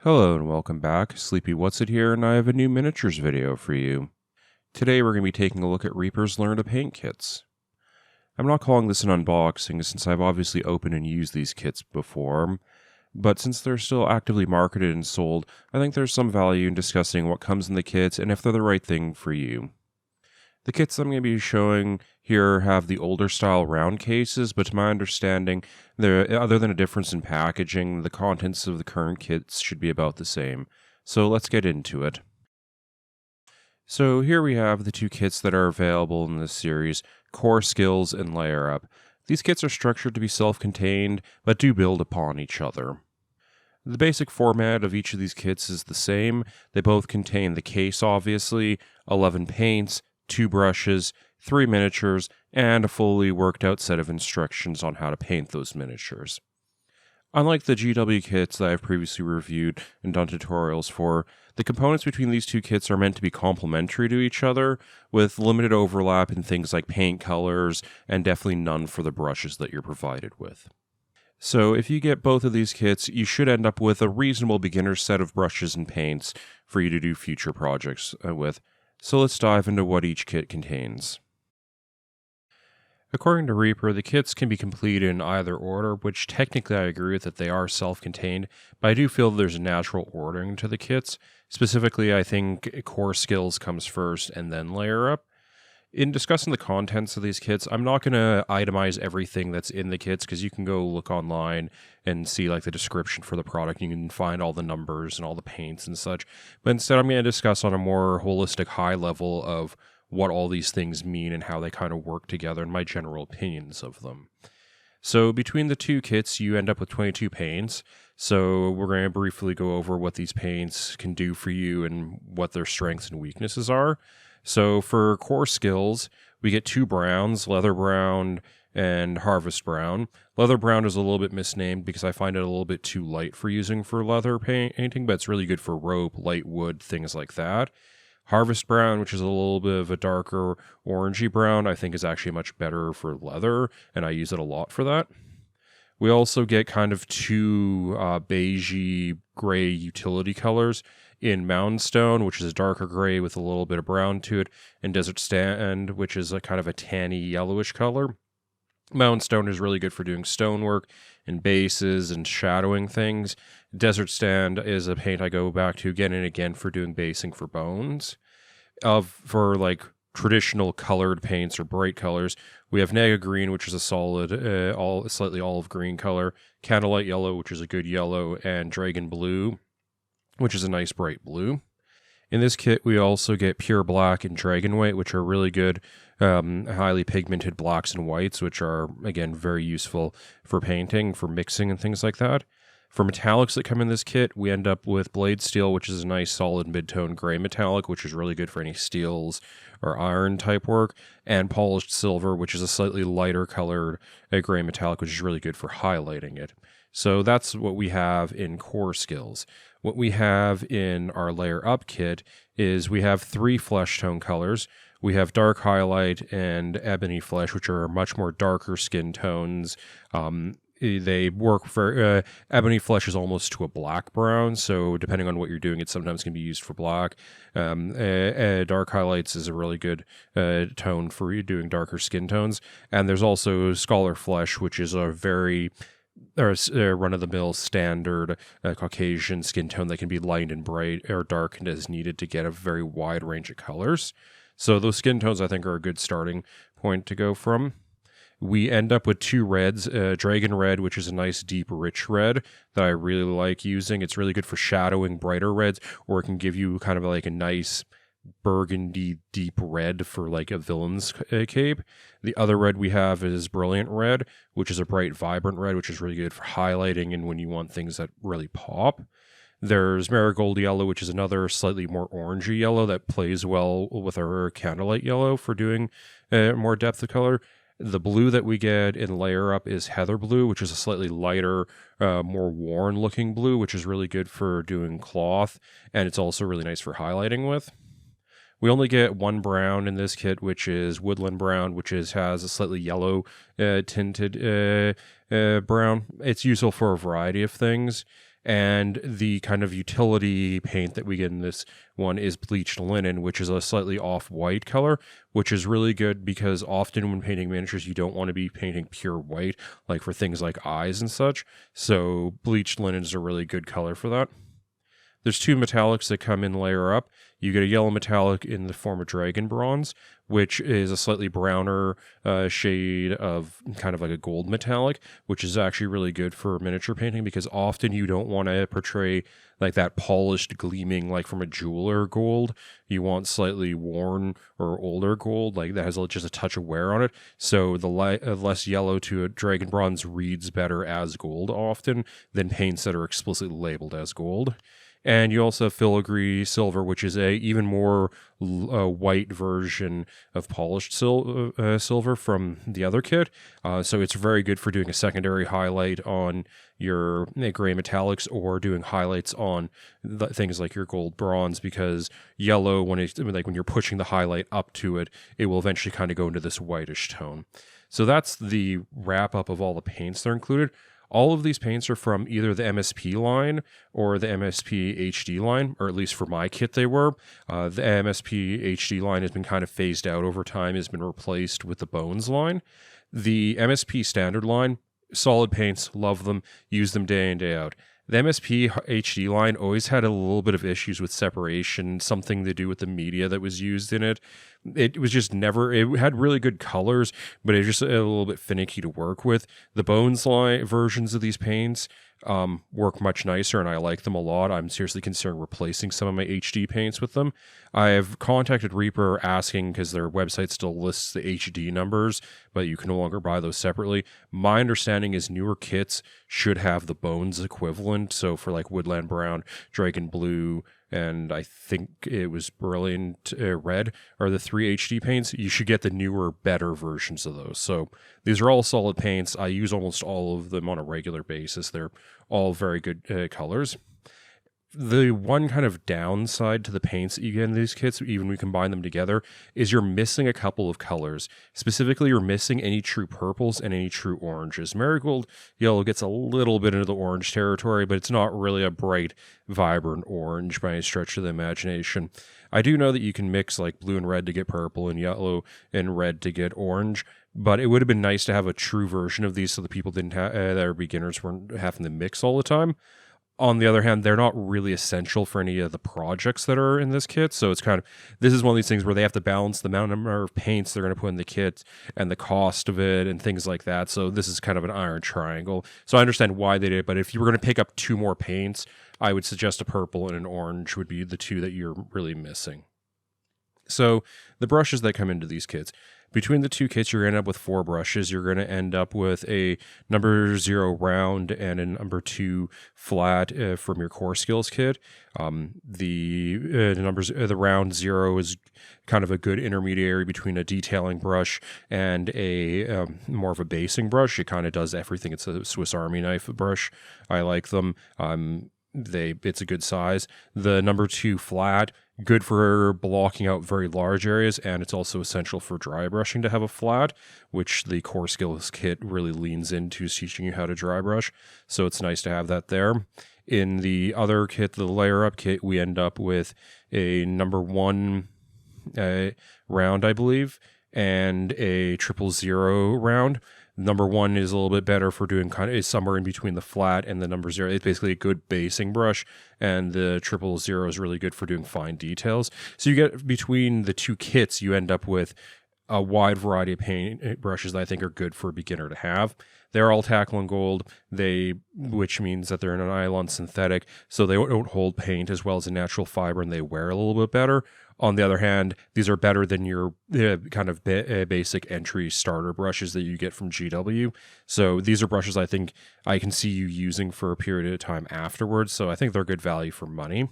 Hello and welcome back. Sleepywhatsit here, and I have a new miniatures video for you. Today we're going to be taking a look at Reaper's Learn to Paint kits. I'm not calling this an unboxing since I've obviously opened and used these kits before, but since they're still actively marketed and sold, I think there's some value in discussing what comes in the kits and if they're the right thing for you. The kits I'm going to be showing here have the older style round cases, but to my understanding, other than a difference in packaging, the contents of the current kits should be about the same. So let's get into it. So here we have the two kits that are available in this series, Core Skills and Layer Up. These kits are structured to be self-contained, but do build upon each other. The basic format of each of these kits is the same. They both contain the case, obviously, 11 paints, 2 brushes, 3 miniatures, and a fully worked out set of instructions on how to paint those miniatures. Unlike the GW kits that I've previously reviewed and done tutorials for, the components between these two kits are meant to be complementary to each other, with limited overlap in things like paint colors, and definitely none for the brushes that you're provided with. So if you get both of these kits, you should end up with a reasonable beginner set of brushes and paints for you to do future projects with. So let's dive into what each kit contains. According to Reaper, the kits can be completed in either order, which technically I agree with that they are self-contained, but I do feel there's a natural ordering to the kits. Specifically, I think Core Skills comes first and then Layer Up. In discussing the contents of these kits, I'm not going to itemize everything that's in the kits because you can go look online and see like the description for the product. You can find all the numbers and all the paints and such. But instead, I'm going to discuss on a more holistic high level of what all these things mean and how they kind of work together and my general opinions of them. So between the two kits, you end up with 22 paints. So we're going to briefly go over what these paints can do for you and what their strengths and weaknesses are. So for Core Skills, we get 2 browns, Leather Brown and Harvest Brown. Leather Brown is a little bit misnamed because I find it a little bit too light for using for leather painting, but it's really good for rope, light wood, things like that. Harvest Brown, which is a little bit of a darker orangey brown, I think is actually much better for leather, and I use it a lot for that. We also get kind of 2 beigey gray utility colors in Mountain Stone, which is a darker gray with a little bit of brown to it, and Desert Stand, which is a kind of a tanny yellowish color. Mountain Stone is really good for doing stonework and bases and shadowing things. Desert Stand is a paint I go back to again and again for doing basing for bones. For like traditional colored paints or bright colors, we have Naga Green, which is a solid, slightly olive green color, Candlelight Yellow, which is a good yellow, and Dragon Blue, which is a nice bright blue. In this kit, we also get Pure Black and Dragon White, which are really good, highly pigmented blacks and whites, which are, again, very useful for painting, for mixing and things like that. For metallics that come in this kit, we end up with Blade Steel, which is a nice solid mid-tone gray metallic, which is really good for any steels or iron type work, and Polished Silver, which is a slightly lighter colored gray metallic, which is really good for highlighting it. So that's what we have in Core Skills. What we have in our Layer Up kit is we have 3 flesh tone colors. We have Dark Highlight and Ebony Flesh, which are much more darker skin tones. They work for Ebony Flesh is almost to a black brown, so depending on what you're doing, it sometimes can be used for black. Dark Highlights is a really good tone for you doing darker skin tones. And there's also Scholar Flesh, which is a very run-of-the-mill standard Caucasian skin tone that can be light and bright or darkened as needed to get a very wide range of colors. So those skin tones, I think, are a good starting point to go from. We end up with 2 reds, Dragon Red, which is a nice deep rich red that I really like using. It's really good for shadowing brighter reds, or it can give you kind of like a nice burgundy deep red for like a villain's cape. The other red we have is Brilliant Red, which is a bright vibrant red, which is really good for highlighting and when you want things that really pop. There's Marigold Yellow, which is another slightly more orangey yellow that plays well with our Candlelight Yellow for doing more depth of color. The blue that we get in Layer Up is Heather Blue, which is a slightly lighter, more worn looking blue, which is really good for doing cloth, and it's also really nice for highlighting with. We only get 1 brown in this kit, which is Woodland Brown, which has a slightly yellow tinted brown. It's useful for a variety of things. And the kind of utility paint that we get in this one is bleached linen, which is a slightly off-white color, which is really good because often when painting miniatures, you don't want to be painting pure white, like for things like eyes and such. So bleached linen is a really good color for that. There's two metallics that come in layer up. You get a yellow metallic in the form of dragon bronze, which is a slightly browner shade of kind of like a gold metallic, which is actually really good for miniature painting because often you don't want to portray like that polished gleaming like from a jeweler gold. You want slightly worn or older gold, like that has just a touch of wear on it. So the less yellow to a dragon bronze reads better as gold often than paints that are explicitly labeled as gold. And you also have filigree silver, which is a even more white version of polished silver from the other kit. So it's very good for doing a secondary highlight on your gray metallics or doing highlights on things like your gold bronze, because yellow, when you're pushing the highlight up to it, it will eventually kind of go into this whitish tone. So that's the wrap up of all the paints that are included. All of these paints are from either the MSP line or the MSP HD line, or at least for my kit they were. The MSP HD line has been kind of phased out over time, has been replaced with the Bones line. The MSP standard line, solid paints, love them, use them day in, day out. The MSP HD line always had a little bit of issues with separation, something to do with the media that was used in it. It was just never, it had really good colors, but it was just a little bit finicky to work with. The Bones line versions of these paints work much nicer, and I like them a lot. I'm seriously considering replacing some of my HD paints with them. I have contacted Reaper asking, because their website still lists the HD numbers, but you can no longer buy those separately. My understanding is newer kits should have the Bones equivalent, so for like Woodland Brown, Dragon Blue, and I think it was Brilliant Red are the three HD paints. You should get the newer, better versions of those. So these are all solid paints. I use almost all of them on a regular basis. They're all very good colors. The one kind of downside to the paints that you get in these kits, even when we combine them together, is you're missing a couple of colors. Specifically, you're missing any true purples and any true oranges. Marigold Yellow gets a little bit into the orange territory, but it's not really a bright, vibrant orange by any stretch of the imagination. I do know that you can mix like blue and red to get purple and yellow and red to get orange, but it would have been nice to have a true version of these so the people that are beginners weren't having to mix all the time. On the other hand, they're not really essential for any of the projects that are in this kit. So it's kind of, this is one of these things where they have to balance the number of paints they're going to put in the kit and the cost of it and things like that. So this is kind of an iron triangle. So I understand why they did it, but if you were going to pick up two more paints, I would suggest a purple and an orange would be the two that you're really missing. So the brushes that come into these kits. Between the two kits, you're going to end up with 4 brushes. You're going to end up with a number 0 round and a number 2 flat from your core skills kit. The round 0 is kind of a good intermediary between a detailing brush and a more of a basing brush. It kind of does everything. It's a Swiss Army knife brush. I like them. It's a good size. The number 2 flat, good for blocking out very large areas, and it's also essential for dry brushing to have a flat, which the core skills kit really leans into, teaching you how to dry brush. So it's nice to have that there. In the other kit, the layer up kit, we end up with a number 1 round, I believe, and a 000 round. Number 1 is a little bit better for doing is somewhere in between the flat and the number 0. It's basically a good basing brush, and the 000 is really good for doing fine details. So you get, between the two kits, you end up with a wide variety of paint brushes that I think are good for a beginner to have. They're all tackle gold, which means that they're in a nylon synthetic, so they don't hold paint as well as a natural fiber, and they wear a little bit better. On the other hand, these are better than your kind of basic entry starter brushes that you get from GW. So these are brushes I think I can see you using for a period of time afterwards, so I think they're good value for money.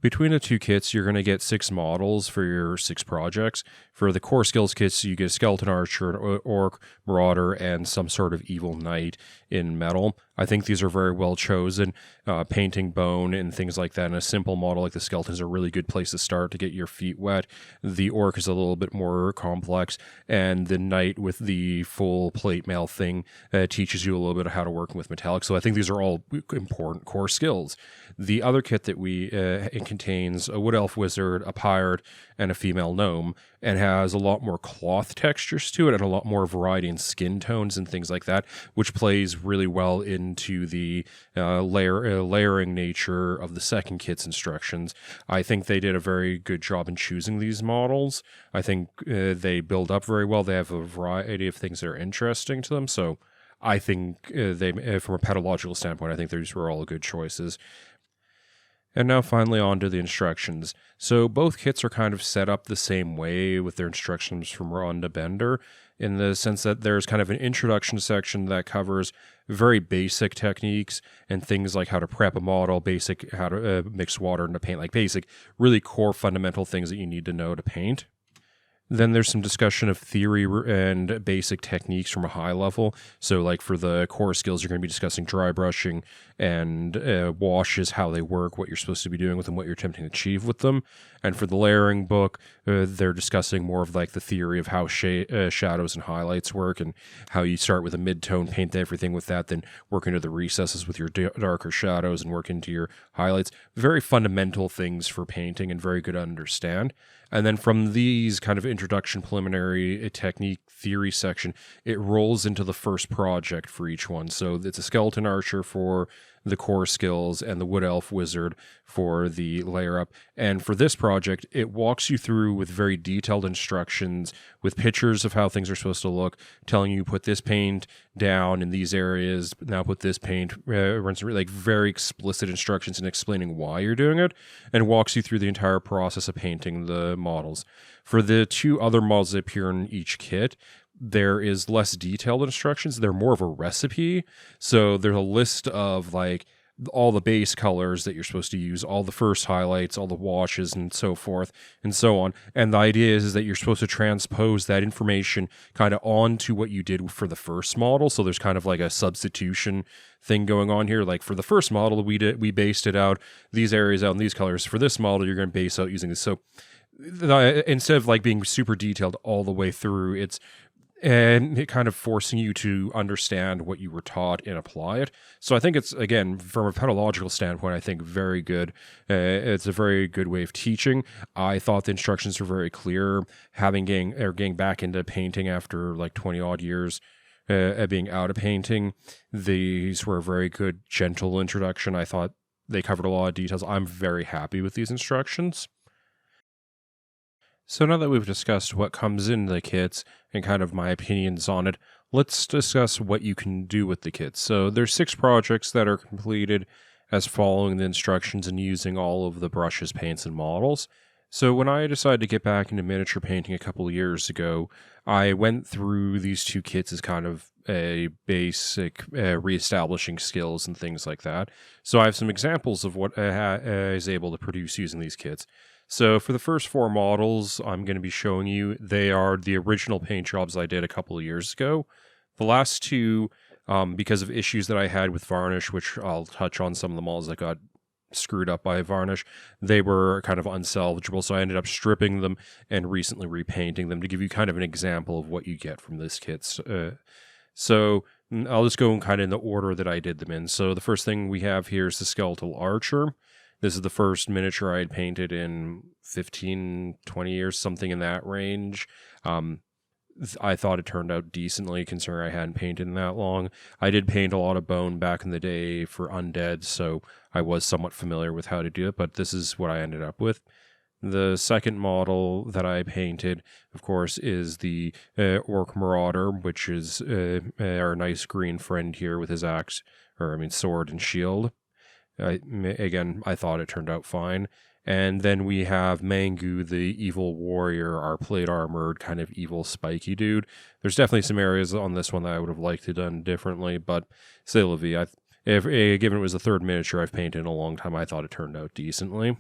Between the two kits, you're going to get 6 models for your 6 projects. For the core skills kits, you get a skeleton archer, an orc, marauder, and some sort of evil knight in metal. I think these are very well chosen. Painting bone and things like that, and a simple model like the skeleton is a really good place to start to get your feet wet. The orc is a little bit more complex, and the knight with the full plate mail thing teaches you a little bit of how to work with metallic. So I think these are all important core skills. The other kit that it contains a wood elf wizard, a pirate, and a female gnome, and has a lot more cloth textures to it and a lot more variety in skin tones and things like that, which plays really well into the layering nature of the second kit's instructions. I think they did a very good job in choosing these models. I think they build up very well. They have a variety of things that are interesting to them. So I think from a pedagogical standpoint, I think these were all good choices. And now finally on to the instructions. So both kits are kind of set up the same way with their instructions from Ron to Bender, in the sense that there's kind of an introduction section that covers very basic techniques and things like how to prep a model, basic how to mix water into paint, like basic, really core fundamental things that you need to know to paint. Then there's some discussion of theory and basic techniques from a high level. So like for the core skills, you're going to be discussing dry brushing and washes, how they work, what you're supposed to be doing with them, what you're attempting to achieve with them. And for the layering book, they're discussing more of like the theory of how shadows and highlights work, and how you start with a mid-tone, paint everything with that, then work into the recesses with your darker shadows and work into your highlights. Very fundamental things for painting and very good to understand. And then from these kind of introduction, preliminary technique theory section, it rolls into the first project for each one. So it's a skeleton archer for the core skills and the wood elf wizard for the layer up. And for this project, it walks you through with very detailed instructions with pictures of how things are supposed to look, telling you put this paint down in these areas, now put this paint, like very explicit instructions and explaining why you're doing it, and walks you through the entire process of painting the models. For the 2 other models that appear in each kit, there is less detailed instructions. They're more of a recipe. So there's a list of like all the base colors that you're supposed to use, all the first highlights, all the washes, and so forth and so on. And the idea is that you're supposed to transpose that information kind of onto what you did for the first model. So there's kind of like a substitution thing going on here. Like for the first model, we based it out, these areas out in these colors. For this model, you're going to base out using this. So instead of like being super detailed all the way through, it's kind of forcing you to understand what you were taught and apply it. So I think it's, again, from a pedagogical standpoint, I think very good. It's a very good way of teaching. I thought the instructions were very clear. Getting back into painting after like 20 odd years being out of painting, these were a very good, gentle introduction. I thought they covered a lot of details. I'm very happy with these instructions. So now that we've discussed what comes in the kits and kind of my opinions on it, let's discuss what you can do with the kits. So there's 6 projects that are completed as following the instructions and using all of the brushes, paints, and models. So when I decided to get back into miniature painting a couple of years ago, I went through these 2 kits as kind of a basic reestablishing skills and things like that. So I have some examples of what I was able to produce using these kits. So for the first 4 models I'm going to be showing you, they are the original paint jobs I did a couple of years ago. The last 2, because of issues that I had with varnish, which I'll touch on some of the models that got screwed up by varnish, they were kind of unsalvageable, so I ended up stripping them and recently repainting them to give you kind of an example of what you get from this kit. So I'll just go kind of in the order that I did them in. So the first thing we have here is the skeletal archer. This is the first miniature I had painted in 15, 20 years, something in that range. I thought it turned out decently considering I hadn't painted in that long. I did paint a lot of bone back in the day for undead, so I was somewhat familiar with how to do it, but this is what I ended up with. The second model that I painted, of course, is the Orc Marauder, which is our nice green friend here with his sword and shield. Again, I thought it turned out fine. And then we have Mangu, the evil warrior, our plate armored kind of evil spiky dude. There's definitely some areas on this one that I would have liked to done differently, but c'est la vie. Given it was the 3rd miniature I've painted in a long time, I thought it turned out decently.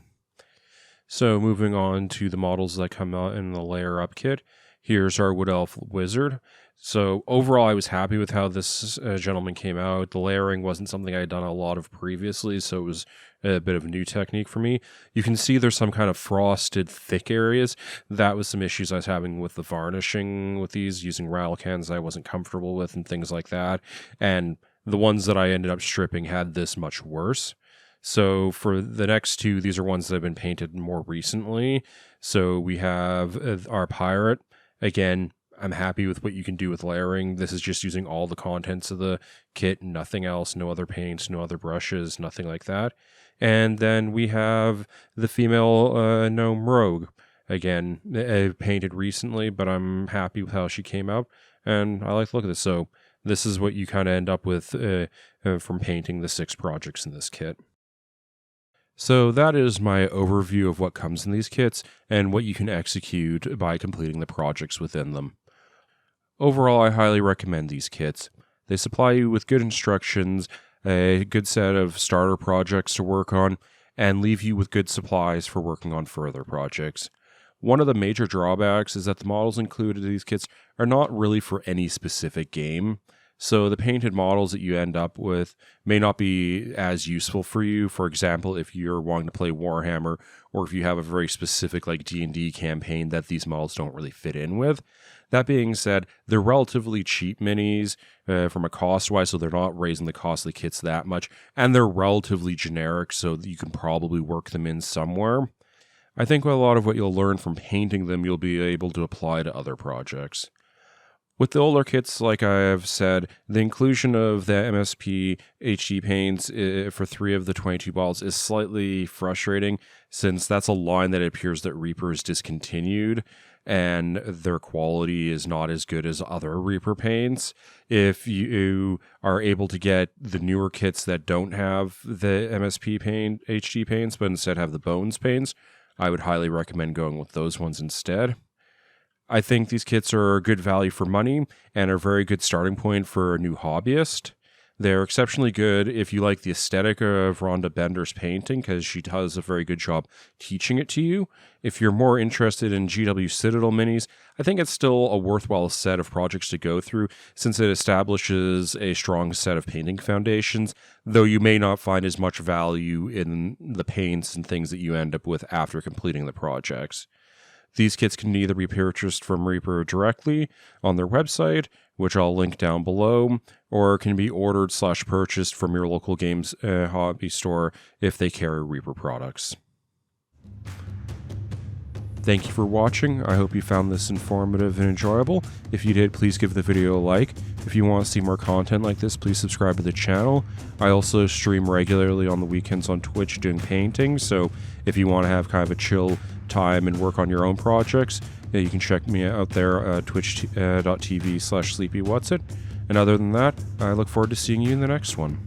So moving on to the models that come out in the layer up kit, here's our Wood Elf Wizard. So overall, I was happy with how this gentleman came out. The layering wasn't something I had done a lot of previously, so it was a bit of a new technique for me. You can see there's some kind of frosted thick areas. That was some issues I was having with the varnishing with these, using rattle cans I wasn't comfortable with and things like that. And the ones that I ended up stripping had this much worse. So for the next two, these are ones that have been painted more recently. So we have our pirate. Again, I'm happy with what you can do with layering. This is just using all the contents of the kit, nothing else, no other paints, no other brushes, nothing like that. And then we have the female gnome rogue. Again, painted recently, but I'm happy with how she came out, and I like the look of this. So this is what you kind of end up with from painting the 6 projects in this kit. So that is my overview of what comes in these kits and what you can execute by completing the projects within them. Overall, I highly recommend these kits. They supply you with good instructions, a good set of starter projects to work on, and leave you with good supplies for working on further projects. One of the major drawbacks is that the models included in these kits are not really for any specific game. So the painted models that you end up with may not be as useful for you. For example, if you're wanting to play Warhammer, or if you have a very specific like D&D campaign that these models don't really fit in with. That being said, they're relatively cheap minis from a cost-wise, so they're not raising the cost of the kits that much, and they're relatively generic, so that you can probably work them in somewhere. I think a lot of what you'll learn from painting them, you'll be able to apply to other projects. With the older kits, like I have said, the inclusion of the MSP HD paints for 3 of the 22 balls is slightly frustrating, since that's a line that it appears that Reaper is discontinued, and their quality is not as good as other Reaper paints. If you are able to get the newer kits that don't have the MSP paint, HD paints, but instead have the Bones paints, I would highly recommend going with those ones instead. I think these kits are good value for money and are a very good starting point for a new hobbyist. They're exceptionally good if you like the aesthetic of Rhonda Bender's painting, because she does a very good job teaching it to you. If you're more interested in GW Citadel minis, I think it's still a worthwhile set of projects to go through, since it establishes a strong set of painting foundations, though you may not find as much value in the paints and things that you end up with after completing the projects. These kits can either be purchased from Reaper directly on their website, which I'll link down below, or can be ordered/purchased from your local games hobby store if they carry Reaper products. Thank you for watching. I hope you found this informative and enjoyable. If you did, please give the video a like. If you want to see more content like this, please subscribe to the channel. I also stream regularly on the weekends on Twitch doing painting, so if you want to have kind of a chill time and work on your own projects, you can check me out there at twitch.tv/sleepywhatsit. And other than that, I look forward to seeing you in the next one.